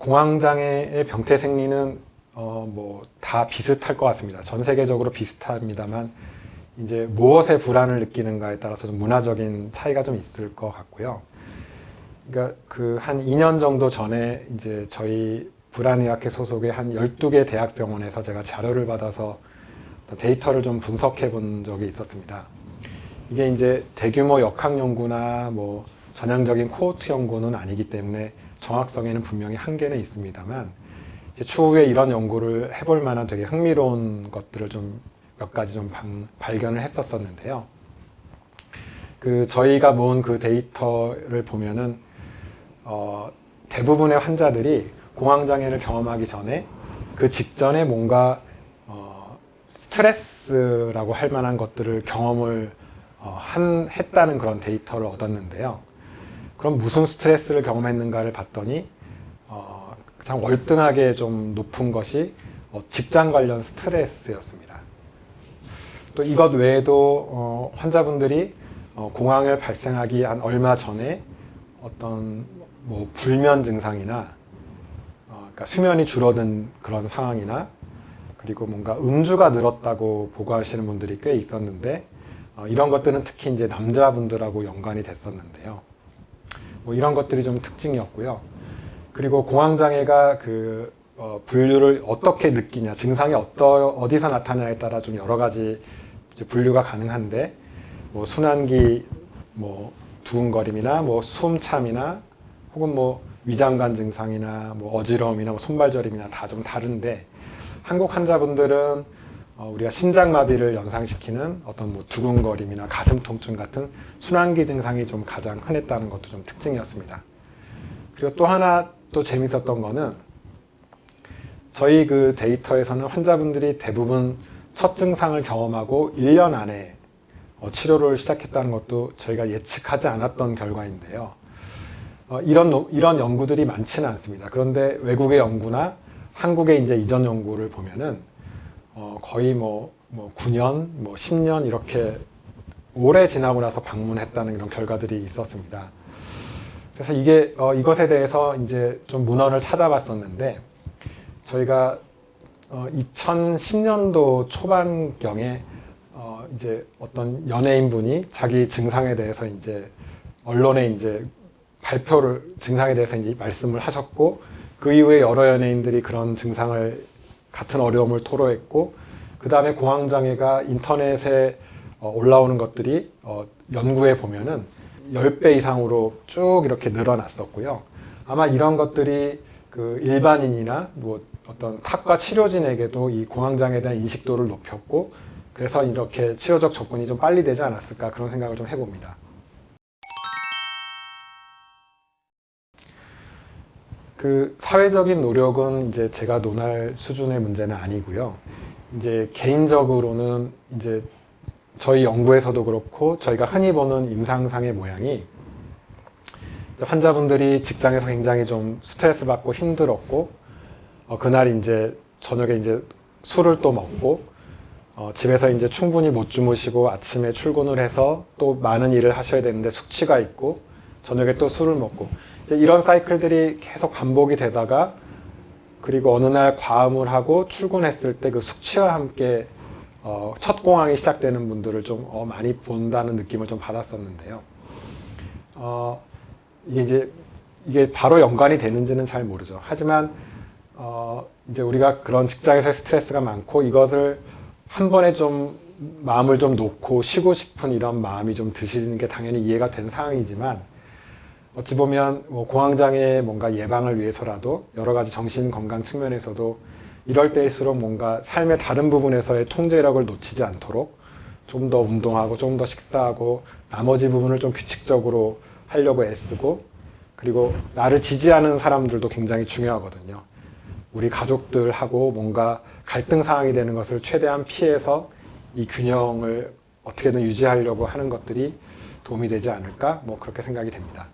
공황장애의 병태 생리는 뭐 다 비슷할 것 같습니다. 전 세계적으로 비슷합니다만 이제 무엇에 불안을 느끼는가에 따라서 좀 문화적인 차이가 좀 있을 것 같고요. 그러니까 그 한 2년 정도 전에 이제 저희 불안의학회 소속의 한 12개 대학병원에서 제가 자료를 받아서 데이터를 좀 분석해 본 적이 있었습니다. 이게 이제 대규모 역학 연구나 뭐 전향적인 코호트 연구는 아니기 때문에 정확성에는 분명히 한계는 있습니다만 이제 추후에 이런 연구를 해볼 만한 되게 흥미로운 것들을 좀 몇 가지 좀 발견을 했었는데요. 그 저희가 모은 그 데이터를 보면은 대부분의 환자들이 공황장애를 경험하기 전에 그 직전에 뭔가 스트레스라고 할 만한 것들을 경험을 했다는 그런 데이터를 얻었는데요. 그럼 무슨 스트레스를 경험했는가를 봤더니 가장 월등하게 좀 높은 것이 직장 관련 스트레스였습니다. 또 이것 외에도 환자분들이 공황을 발생하기 한 얼마 전에 어떤 뭐 불면 증상이나 그러니까 수면이 줄어든 그런 상황이나 그리고 뭔가 음주가 늘었다고 보고하시는 분들이 꽤 있었는데 이런 것들은 특히 이제 남자분들하고 연관이 됐었는데요. 뭐 이런 것들이 좀 특징이었고요. 그리고 공황장애가 그 분류를 어떻게 느끼냐, 증상이 어디서 나타나냐에 따라 좀 여러 가지 이제 분류가 가능한데 뭐 순환기 뭐 두근거림이나 뭐 숨참이나 혹은 뭐 위장관 증상이나 뭐 어지러움이나 뭐 손발저림이나 다 좀 다른데 한국 환자분들은 우리가 심장마비를 연상시키는 어떤 뭐 두근거림이나 가슴 통증 같은 순환기 증상이 좀 가장 흔했다는 것도 좀 특징이었습니다. 그리고 또 하나 또 재밌었던 거는 저희 그 데이터에서는 환자분들이 대부분 첫 증상을 경험하고 1년 안에 치료를 시작했다는 것도 저희가 예측하지 않았던 결과인데요. 이런 연구들이 많지는 않습니다. 그런데 외국의 연구나 한국의 이제 이전 연구를 보면은 거의 뭐 9년, 뭐 10년 이렇게 오래 지나고 나서 방문했다는 이런 결과들이 있었습니다. 그래서 이것에 대해서 이제 좀 문헌을 찾아봤었는데 저희가 2010년도 초반경에 이제 어떤 연예인분이 자기 증상에 대해서 이제 언론에 이제 증상에 대해서 이제 말씀을 하셨고 그 이후에 여러 연예인들이 그런 증상을 같은 어려움을 토로했고 그 다음에 공황장애가 인터넷에 올라오는 것들이 연구해 보면은 10배 이상으로 쭉 이렇게 늘어났었고요. 아마 이런 것들이 그 일반인이나 뭐 어떤 탁과 치료진에게도 이 공황장애에 대한 인식도를 높였고 그래서 이렇게 치료적 접근이 좀 빨리 되지 않았을까 그런 생각을 좀 해봅니다. 그 사회적인 노력은 이제 제가 논할 수준의 문제는 아니고요. 이제 개인적으로는 이제 저희 연구에서도 그렇고 저희가 흔히 보는 임상상의 모양이 환자분들이 직장에서 굉장히 좀 스트레스 받고 힘들었고 그날 이제 저녁에 이제 술을 또 먹고 집에서 이제 충분히 못 주무시고 아침에 출근을 해서 또 많은 일을 하셔야 되는데 숙취가 있고 저녁에 또 술을 먹고 이제 이런 사이클들이 계속 반복이 되다가 그리고 어느 날 과음을 하고 출근했을 때 그 숙취와 함께 첫 공황이 시작되는 분들을 좀 많이 본다는 느낌을 좀 받았었는데요. 이게 바로 연관이 되는지는 잘 모르죠. 하지만 이제 우리가 그런 직장에서의 스트레스가 많고 이것을 한 번에 좀 마음을 좀 놓고 쉬고 싶은 이런 마음이 좀 드시는 게 당연히 이해가 된 상황이지만 어찌 보면 뭐 공황장애 뭔가 예방을 위해서라도 여러 가지 정신 건강 측면에서도 이럴 때일수록 뭔가 삶의 다른 부분에서의 통제력을 놓치지 않도록 좀 더 운동하고 좀 더 식사하고 나머지 부분을 좀 규칙적으로 하려고 애쓰고 그리고 나를 지지하는 사람들도 굉장히 중요하거든요. 우리 가족들하고 뭔가 갈등 상황이 되는 것을 최대한 피해서 이 균형을 어떻게든 유지하려고 하는 것들이 도움이 되지 않을까? 뭐 그렇게 생각이 됩니다.